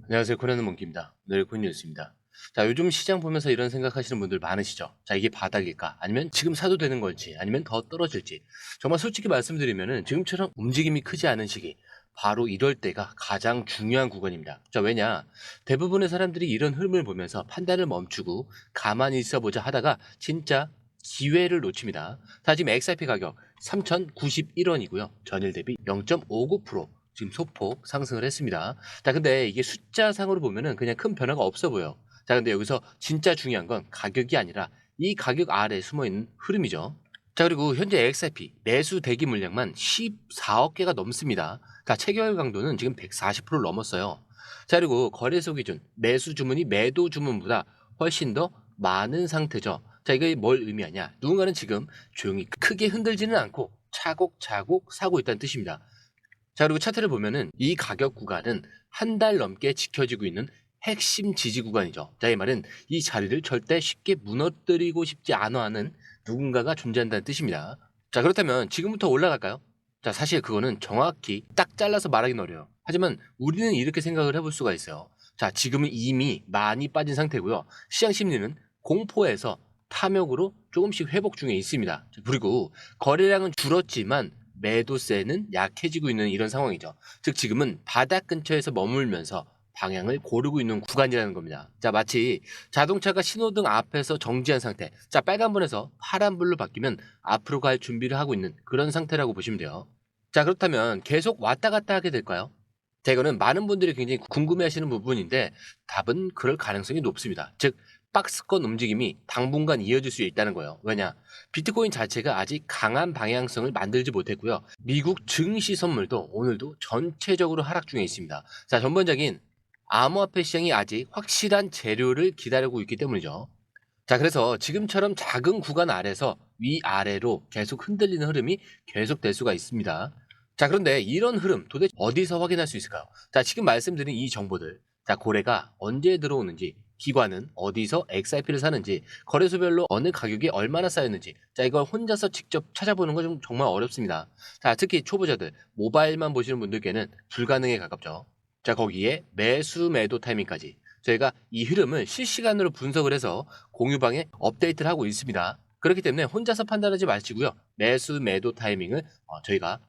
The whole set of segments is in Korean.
안녕하세요. 코리아는 몽키입니다. 오늘 코인뉴스입니다. 자, 요즘 시장 보면서 이런 생각하시는 분들 많으시죠? 자, 이게 바닥일까? 아니면 지금 사도 되는 건지, 아니면 더 떨어질지. 정말 솔직히 말씀드리면은 지금처럼 움직임이 크지 않은 시기, 바로 이럴 때가 가장 중요한 구간입니다. 자, 왜냐? 대부분의 사람들이 이런 흐름을 보면서 판단을 멈추고 가만히 있어보자 하다가 진짜 기회를 놓칩니다. 자, 지금 XRP 가격 3,091원이고요. 전일 대비 0.59% 지금 소폭 상승을 했습니다. 자, 근데 이게 숫자상으로 보면은 그냥 큰 변화가 없어 보여. 자, 근데 여기서 진짜 중요한 건 가격이 아니라 이 가격 아래에 숨어 있는 흐름이죠. 자, 그리고 현재 XRP 매수 대기 물량만 14억 개가 넘습니다. 자, 체결 강도는 지금 140%를 넘었어요. 자, 그리고 거래소 기준 매수 주문이 매도 주문보다 훨씬 더 많은 상태죠. 자, 이게 뭘 의미하냐? 누군가는 지금 조용히 크게 흔들지는 않고 차곡차곡 사고 있다는 뜻입니다. 자, 그리고 차트를 보면은 이 가격 구간은 한 달 넘게 지켜지고 있는 핵심 지지 구간이죠. 자, 이 말은 이 자리를 절대 쉽게 무너뜨리고 싶지 않아 하는 누군가가 존재한다는 뜻입니다. 자, 그렇다면 지금부터 올라갈까요? 자, 사실 그거는 정확히 딱 잘라서 말하기는 어려워요. 하지만 우리는 이렇게 생각을 해볼 수가 있어요. 자, 지금은 이미 많이 빠진 상태고요. 시장 심리는 공포에서 탐욕으로 조금씩 회복 중에 있습니다. 그리고 거래량은 줄었지만 매도세는 약해지고 있는 이런 상황이죠. 즉 지금은 바닥 근처에서 머물면서 방향을 고르고 있는 구간이라는 겁니다. 자, 마치 자동차가 신호등 앞에서 정지한 상태. 자, 빨간불에서 파란불로 바뀌면 앞으로 갈 준비를 하고 있는 그런 상태라고 보시면 돼요. 자, 그렇다면 계속 왔다 갔다 하게 될까요? 자, 이거는 많은 분들이 굉장히 궁금해하시는 부분인데 답은 그럴 가능성이 높습니다. 즉 박스권 움직임이 당분간 이어질 수 있다는 거예요. 왜냐? 비트코인 자체가 아직 강한 방향성을 만들지 못했고요. 미국 증시 선물도 오늘도 전체적으로 하락 중에 있습니다. 자, 전반적인 암호화폐 시장이 아직 확실한 재료를 기다리고 있기 때문이죠. 자, 그래서 지금처럼 작은 구간 아래서 위아래로 계속 흔들리는 흐름이 계속될 수가 있습니다. 자, 그런데 이런 흐름 도대체 어디서 확인할 수 있을까요? 자, 지금 말씀드린 이 정보들. 자, 거래가 언제 들어오는지, 기관은 어디서 XRP를 사는지, 거래소별로 어느 가격이 얼마나 쌓였는지. 자, 이걸 혼자서 직접 찾아보는 건 좀 정말 어렵습니다. 자, 특히 초보자들, 모바일만 보시는 분들께는 불가능에 가깝죠. 자, 거기에 매수 매도 타이밍까지. 저희가 이 흐름을 실시간으로 분석을 해서 공유방에 업데이트를 하고 있습니다. 그렇기 때문에 혼자서 판단하지 마시고요. 매수 매도 타이밍을 저희가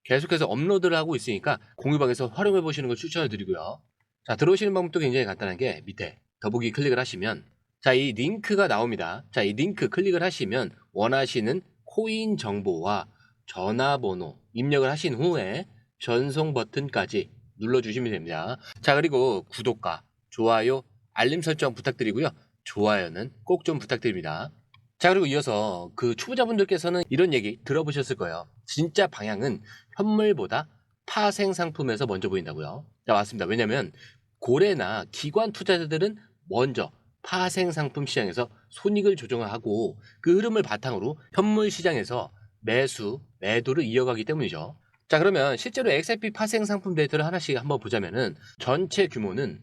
계속해서 업로드를 하고 있으니까 공유방에서 활용해 보시는 걸 추천을 드리고요. 자, 들어오시는 방법도 굉장히 간단한 게 밑에 더보기 클릭을 하시면 자, 이 링크가 나옵니다. 자, 이 링크 클릭을 하시면 원하시는 코인 정보와 전화번호 입력을 하신 후에 전송 버튼까지 눌러주시면 됩니다. 자, 그리고 구독과 좋아요, 알림 설정 부탁드리고요. 좋아요는 꼭 좀 부탁드립니다. 자, 그리고 이어서 그 초보자분들께서는 이런 얘기 들어보셨을 거예요. 진짜 방향은 현물보다 파생 상품에서 먼저 보인다고요. 자, 맞습니다. 왜냐면 고래나 기관 투자자들은 먼저 파생 상품 시장에서 손익을 조정하고 그 흐름을 바탕으로 현물 시장에서 매수, 매도를 이어가기 때문이죠. 자, 그러면 실제로 XRP 파생 상품 데이터를 하나씩 한번 보자면은 전체 규모는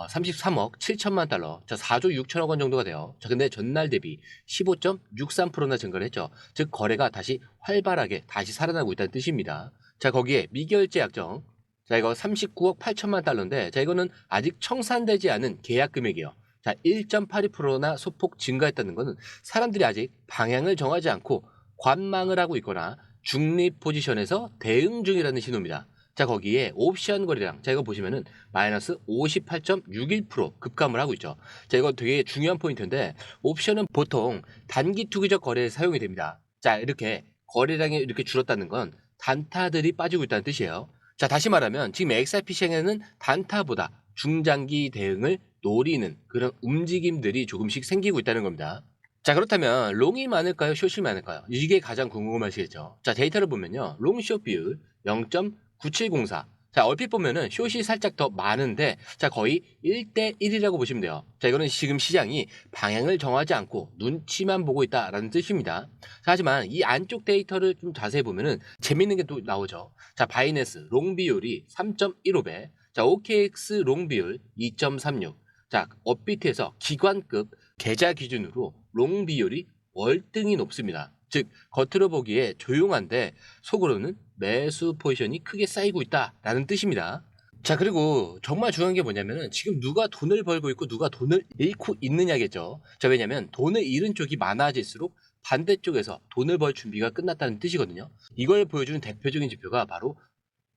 33억 7천만 달러, 자 4조 6천억 원 정도가 돼요. 자, 근데 전날 대비 15.63%나 증가를 했죠. 즉 거래가 다시 활발하게 다시 살아나고 있다는 뜻입니다. 자, 거기에 미결제 약정, 자 이거 39억 8천만 달러인데, 자 이거는 아직 청산되지 않은 계약 금액이에요. 자, 1.82%나 소폭 증가했다는 것은 사람들이 아직 방향을 정하지 않고 관망을 하고 있거나 중립 포지션에서 대응 중이라는 신호입니다. 자, 거기에 옵션 거래량, 자 이거 보시면은 마이너스 58.61% 급감을 하고 있죠. 자, 이거 되게 중요한 포인트인데 옵션은 보통 단기 투기적 거래에 사용이 됩니다. 자, 이렇게 거래량이 이렇게 줄었다는 건 단타들이 빠지고 있다는 뜻이에요. 자, 다시 말하면 지금 XRP 시장에는 단타보다 중장기 대응을 노리는 그런 움직임들이 조금씩 생기고 있다는 겁니다. 자, 그렇다면 롱이 많을까요? 숏이 많을까요? 이게 가장 궁금하시겠죠. 자, 데이터를 보면요. 롱숏 비율 0.9704. 자, 얼핏 보면은 숏이 살짝 더 많은데, 자, 거의 1대1이라고 보시면 돼요. 자, 이거는 지금 시장이 방향을 정하지 않고 눈치만 보고 있다라는 뜻입니다. 자, 하지만 이 안쪽 데이터를 좀 자세히 보면은 재밌는 게 또 나오죠. 자, 바이낸스 롱 비율이 3.15배, 자, OKX 롱 비율 2.36. 자, 업비트에서 기관급 계좌 기준으로 롱 비율이 월등히 높습니다. 즉 겉으로 보기에 조용한데 속으로는 매수 포지션이 크게 쌓이고 있다라는 뜻입니다. 자, 그리고 정말 중요한 게 뭐냐면은 지금 누가 돈을 벌고 있고 누가 돈을 잃고 있느냐겠죠. 자, 왜냐면 돈을 잃은 쪽이 많아질수록 반대쪽에서 돈을 벌 준비가 끝났다는 뜻이거든요. 이걸 보여주는 대표적인 지표가 바로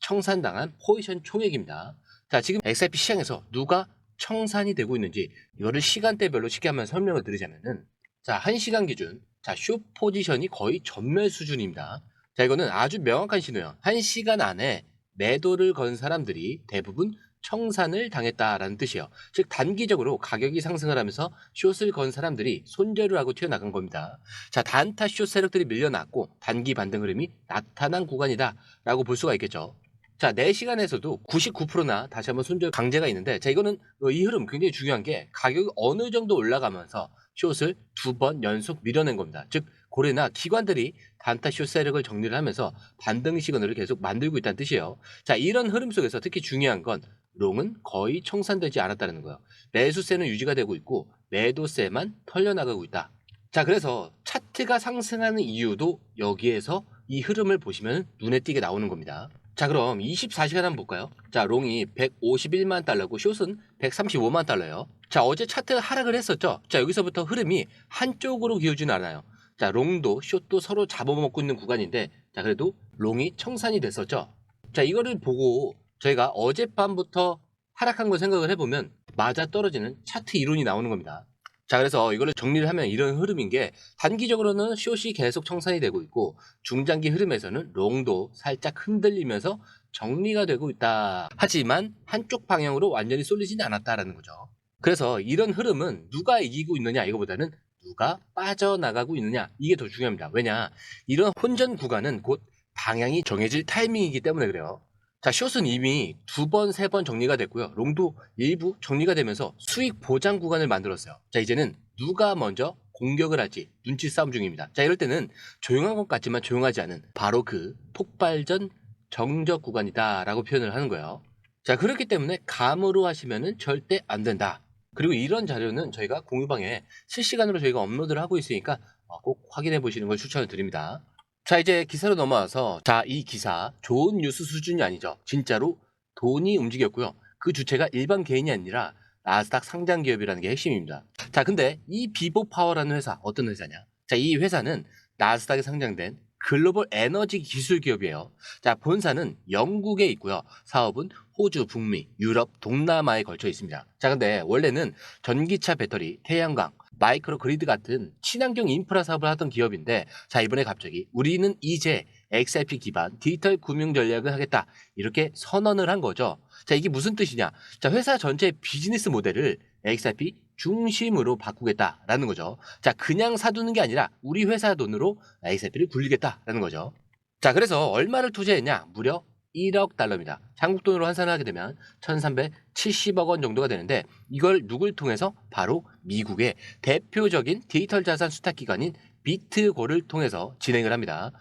청산당한 포지션 총액입니다. 자, 지금 XRP 시장에서 누가 청산이 되고 있는지 이거를 시간대별로 쉽게 한번 설명을 드리자면은, 자, 1시간 기준, 자, 숏 포지션이 거의 전멸 수준입니다. 자, 이거는 아주 명확한 신호예요. 1시간 안에 매도를 건 사람들이 대부분 청산을 당했다라는 뜻이에요. 즉 단기적으로 가격이 상승을 하면서 숏을 건 사람들이 손절을 하고 튀어나간 겁니다. 자, 단타 숏 세력들이 밀려났고 단기 반등 흐름이 나타난 구간이다라고 볼 수가 있겠죠. 자, 4시간에서도 99%나 다시 한번 손절 강제가 있는데, 자, 이거는 이 흐름 굉장히 중요한 게 가격이 어느 정도 올라가면서 숏을 2번 연속 밀어낸 겁니다. 즉 고래나 기관들이 단타 숏 세력을 정리를 하면서 반등 시그널을 계속 만들고 있다는 뜻이에요. 자, 이런 흐름 속에서 특히 중요한 건 롱은 거의 청산되지 않았다는 거예요. 매수세는 유지가 되고 있고 매도세만 털려나가고 있다. 자, 그래서 차트가 상승하는 이유도 여기에서 이 흐름을 보시면 눈에 띄게 나오는 겁니다. 자, 그럼 24시간 한번 볼까요? 자, 롱이 151만 달러고 숏은 135만 달러예요. 자, 어제 차트가 하락을 했었죠. 자, 여기서부터 흐름이 한쪽으로 기울지는 않아요. 자, 롱도 숏도 서로 잡아먹고 있는 구간인데, 자, 그래도 롱이 청산이 됐었죠. 자, 이거를 보고 저희가 어젯밤부터 하락한 걸 생각을 해보면 맞아 떨어지는 차트 이론이 나오는 겁니다. 자, 그래서 이거를 정리를 하면 이런 흐름인 게, 단기적으로는 숏이 계속 청산이 되고 있고 중장기 흐름에서는 롱도 살짝 흔들리면서 정리가 되고 있다. 하지만 한쪽 방향으로 완전히 쏠리지는 않았다라는 거죠. 그래서 이런 흐름은 누가 이기고 있느냐 이거보다는 누가 빠져나가고 있느냐, 이게 더 중요합니다. 왜냐, 이런 혼전 구간은 곧 방향이 정해질 타이밍이기 때문에 그래요. 자, 숏은 이미 2번, 3번 정리가 됐고요. 롱도 일부 정리가 되면서 수익 보장 구간을 만들었어요. 자, 이제는 누가 먼저 공격을 할지 눈치 싸움 중입니다. 자, 이럴 때는 조용한 것 같지만 조용하지 않은 바로 그 폭발전 정적 구간이다라고 표현을 하는 거예요. 자, 그렇기 때문에 감으로 하시면은 절대 안 된다. 그리고 이런 자료는 저희가 공유방에 실시간으로 저희가 업로드를 하고 있으니까 꼭 확인해 보시는 걸 추천을 드립니다. 자, 이제 기사로 넘어와서, 자, 이 기사 좋은 뉴스 수준이 아니죠. 진짜로 돈이 움직였고요. 그 주체가 일반 개인이 아니라 나스닥 상장 기업이라는 게 핵심입니다. 자, 근데 이 비보파워라는 회사 어떤 회사냐? 자, 이 회사는 나스닥에 상장된 글로벌 에너지 기술 기업이에요. 자, 본사는 영국에 있고요. 사업은 호주, 북미, 유럽, 동남아에 걸쳐 있습니다. 자, 근데 원래는 전기차 배터리, 태양광, 마이크로 그리드 같은 친환경 인프라 사업을 하던 기업인데, 자, 이번에 갑자기 우리는 이제 XRP 기반 디지털 금융 전략을 하겠다, 이렇게 선언을 한 거죠. 자, 이게 무슨 뜻이냐? 자, 회사 전체의 비즈니스 모델을 XRP 중심으로 바꾸겠다라는 거죠. 자, 그냥 사두는 게 아니라 우리 회사 돈으로 XRP를 굴리겠다라는 거죠. 자, 그래서 얼마를 투자했냐? 무려 1억 달러입니다. 한국 돈으로 환산을 하게 되면 1370억 원 정도가 되는데, 이걸 누굴 통해서? 바로 미국의 대표적인 디지털 자산 수탁 기관인 비트고를 통해서 진행을 합니다.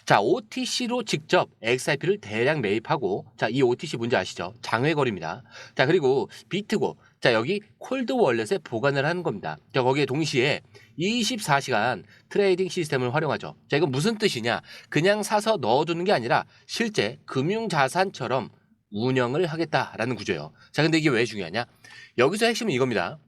자, OTC로 직접 XRP를 대량 매입하고, 자, 이 OTC 뭔지 아시죠? 장외거래입니다. 자, 그리고 비트고, 자, 여기 콜드 월렛에 보관을 하는 겁니다. 자, 거기에 동시에 24시간 트레이딩 시스템을 활용하죠. 자, 이건 무슨 뜻이냐? 그냥 사서 넣어두는 게 아니라 실제 금융자산처럼 운영을 하겠다라는 구조예요. 자, 근데 이게 왜 중요하냐? 여기서 핵심은 이겁니다.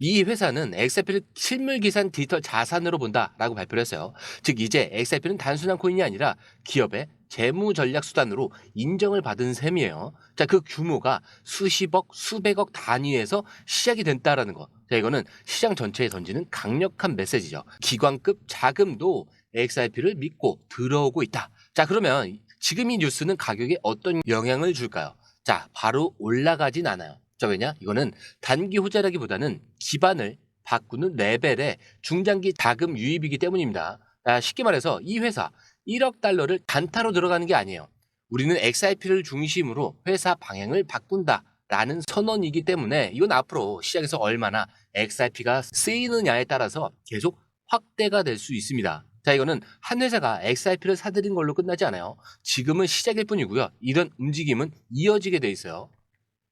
이 회사는 XRP를 실물기산 디지털 자산으로 본다라고 발표를 했어요. 즉 이제 XRP는 단순한 코인이 아니라 기업의 재무 전략 수단으로 인정을 받은 셈이에요. 자, 그 규모가 수십억, 수백억 단위에서 시작이 된다라는 거. 자, 이거는 시장 전체에 던지는 강력한 메시지죠. 기관급 자금도 XRP를 믿고 들어오고 있다. 자, 그러면 지금 이 뉴스는 가격에 어떤 영향을 줄까요? 자, 바로 올라가진 않아요. 자, 왜냐? 이거는 단기 호재라기보다는 기반을 바꾸는 레벨의 중장기 자금 유입이기 때문입니다. 쉽게 말해서 이 회사 1억 달러를 단타로 들어가는 게 아니에요. 우리는 XRP를 중심으로 회사 방향을 바꾼다라는 선언이기 때문에 이건 앞으로 시장에서 얼마나 XRP가 쓰이느냐에 따라서 계속 확대가 될 수 있습니다. 자, 이거는 한 회사가 XRP를 사들인 걸로 끝나지 않아요. 지금은 시작일 뿐이고요. 이런 움직임은 이어지게 돼 있어요.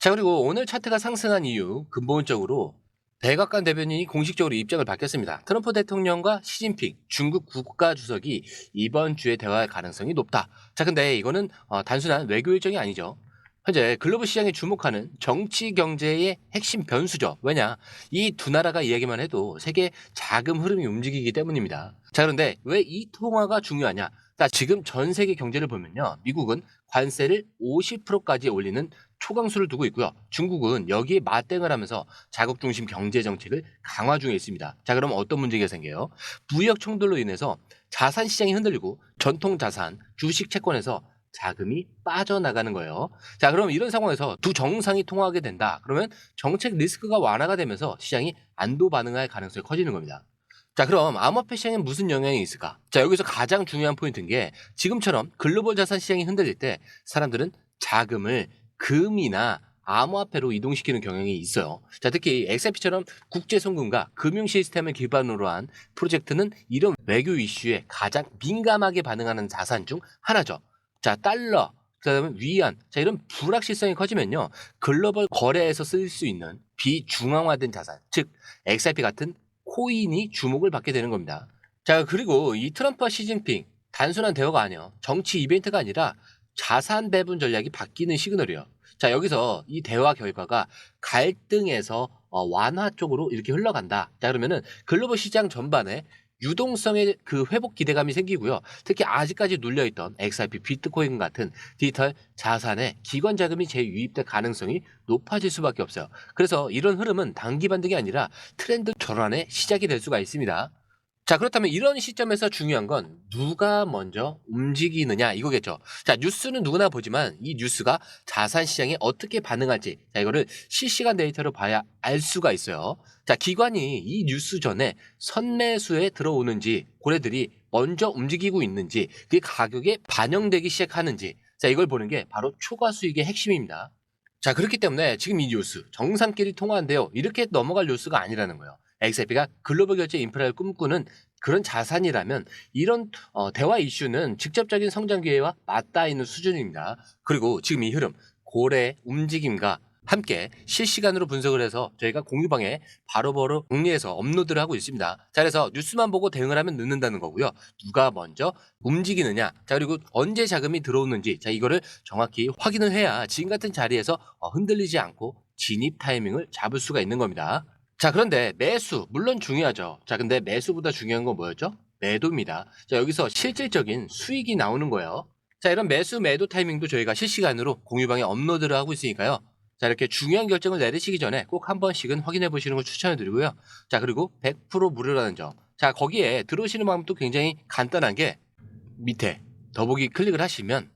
자, 그리고 오늘 차트가 상승한 이유, 근본적으로 백악관 대변인이 공식적으로 입장을 밝혔습니다. 트럼프 대통령과 시진핑 중국 국가주석이 이번 주에 대화할 가능성이 높다. 자, 근데 이거는 단순한 외교 일정이 아니죠. 현재 글로벌 시장에 주목하는 정치 경제의 핵심 변수죠. 왜냐? 이 두 나라가 이야기만 해도 세계 자금 흐름이 움직이기 때문입니다. 자, 그런데 왜 이 통화가 중요하냐? 자, 지금 전 세계 경제를 보면요. 미국은 관세를 50%까지 올리는 초강수를 두고 있고요. 중국은 여기에 맞대응을 하면서 자국 중심 경제 정책을 강화 중에 있습니다. 자, 그럼 어떤 문제가 생겨요? 무역 충돌로 인해서 자산 시장이 흔들리고 전통 자산, 주식 채권에서 자금이 빠져나가는 거예요. 자, 그럼 이런 상황에서 두 정상이 통화하게 된다. 그러면 정책 리스크가 완화가 되면서 시장이 안도 반응할 가능성이 커지는 겁니다. 자, 그럼 암호화폐 시장에 무슨 영향이 있을까? 자, 여기서 가장 중요한 포인트인 게 지금처럼 글로벌 자산 시장이 흔들릴 때 사람들은 자금을 금이나 암호화폐로 이동시키는 경향이 있어요. 자, 특히 XRP처럼 국제송금과 금융 시스템을 기반으로 한 프로젝트는 이런 외교 이슈에 가장 민감하게 반응하는 자산 중 하나죠. 자, 달러, 그다음에 위안, 자, 이런 불확실성이 커지면요, 글로벌 거래에서 쓸 수 있는 비중앙화된 자산, 즉 XRP 같은 코인이 주목을 받게 되는 겁니다. 자, 그리고 이 트럼프와 시진핑 단순한 대화가 아니에요. 정치 이벤트가 아니라 자산 배분 전략이 바뀌는 시그널이에요. 자, 여기서 이 대화 결과가 갈등에서 완화 쪽으로 이렇게 흘러간다. 자, 그러면은 글로벌 시장 전반에 유동성의 그 회복 기대감이 생기고요. 특히 아직까지 눌려있던 XRP, 비트코인 같은 디지털 자산에 기관 자금이 재유입될 가능성이 높아질 수밖에 없어요. 그래서 이런 흐름은 단기 반등이 아니라 트렌드 전환의 시작이 될 수가 있습니다. 자, 그렇다면 이런 시점에서 중요한 건 누가 먼저 움직이느냐 이거겠죠. 자, 뉴스는 누구나 보지만 이 뉴스가 자산 시장에 어떻게 반응할지, 자, 이거를 실시간 데이터로 봐야 알 수가 있어요. 자, 기관이 이 뉴스 전에 선매수에 들어오는지, 고래들이 먼저 움직이고 있는지, 그게 가격에 반영되기 시작하는지, 자, 이걸 보는 게 바로 초과 수익의 핵심입니다. 자, 그렇기 때문에 지금 이 뉴스 정상끼리 통화한대요, 이렇게 넘어갈 뉴스가 아니라는 거예요. XRP가 글로벌 결제 인프라를 꿈꾸는 그런 자산이라면 이런 대화 이슈는 직접적인 성장 기회와 맞닿아 있는 수준입니다. 그리고 지금 이 흐름, 고래 움직임과 함께 실시간으로 분석을 해서 저희가 공유방에 바로바로 정리해서 업로드를 하고 있습니다. 자, 그래서 뉴스만 보고 대응을 하면 늦는다는 거고요. 누가 먼저 움직이느냐, 자, 그리고 언제 자금이 들어오는지, 자, 이거를 정확히 확인을 해야 지금 같은 자리에서 흔들리지 않고 진입 타이밍을 잡을 수가 있는 겁니다. 자, 그런데 매수 물론 중요하죠. 자, 근데 매수보다 중요한 건 뭐였죠? 매도입니다. 자, 여기서 실질적인 수익이 나오는 거예요. 자, 이런 매수 매도 타이밍도 저희가 실시간으로 공유방에 업로드를 하고 있으니까요. 자, 이렇게 중요한 결정을 내리시기 전에 꼭 한 번씩은 확인해 보시는 걸 추천해 드리고요. 자, 그리고 100% 무료라는 점. 자, 거기에 들어오시는 방법도 굉장히 간단한 게 밑에 더보기 클릭을 하시면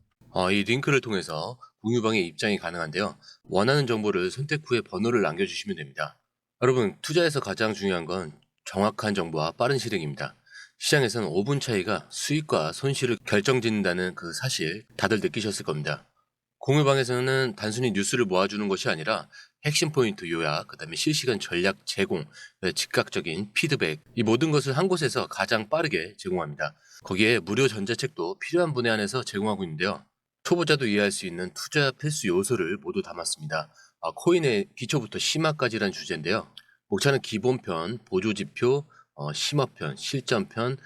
이 링크를 통해서 공유방에 입장이 가능한데요. 원하는 정보를 선택 후에 번호를 남겨주시면 됩니다. 여러분, 투자에서 가장 중요한 건 정확한 정보와 빠른 실행입니다. 시장에서는 5분 차이가 수익과 손실을 결정짓는다는 그 사실 다들 느끼셨을 겁니다. 공유방에서는 단순히 뉴스를 모아주는 것이 아니라 핵심 포인트 요약, 그다음에 실시간 전략 제공, 즉각적인 피드백, 이 모든 것을 한 곳에서 가장 빠르게 제공합니다. 거기에 무료 전자책도 필요한 분야 안에서 제공하고 있는데요. 초보자도 이해할 수 있는 투자 필수 요소를 모두 담았습니다. 코인의 기초부터 심화까지란 주제인데요. 목차는 기본편, 보조지표, 심화편, 실전편,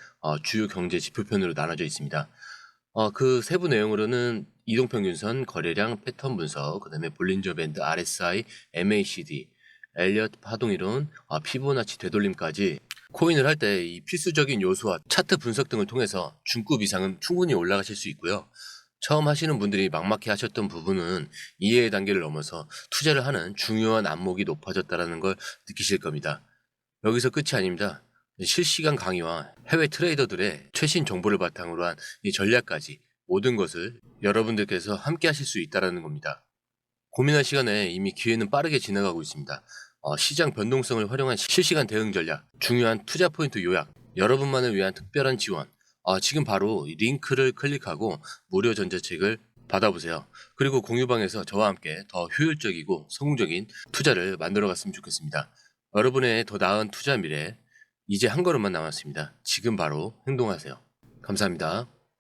주요 경제 지표편으로 나눠져 있습니다. 그 세부 내용으로는 이동평균선, 거래량, 패턴 분석, 그다음에 볼린저 밴드, RSI, MACD, 엘리엇 파동이론, 피보나치 되돌림까지 코인을 할 때 이 필수적인 요소와 차트 분석 등을 통해서 중급 이상은 충분히 올라가실 수 있고요. 처음 하시는 분들이 막막해 하셨던 부분은 이해의 단계를 넘어서 투자를 하는 중요한 안목이 높아졌다는 걸 느끼실 겁니다. 여기서 끝이 아닙니다. 실시간 강의와 해외 트레이더들의 최신 정보를 바탕으로 한 이 전략까지 모든 것을 여러분들께서 함께 하실 수 있다는 겁니다. 고민할 시간에 이미 기회는 빠르게 지나가고 있습니다. 시장 변동성을 활용한 실시간 대응 전략, 중요한 투자 포인트 요약, 여러분만을 위한 특별한 지원, 지금 바로 이 링크를 클릭하고 무료 전자책을 받아보세요. 그리고 공유방에서 저와 함께 더 효율적이고 성공적인 투자를 만들어 갔으면 좋겠습니다. 여러분의 더 나은 투자 미래, 이제 한 걸음만 남았습니다. 지금 바로 행동하세요. 감사합니다.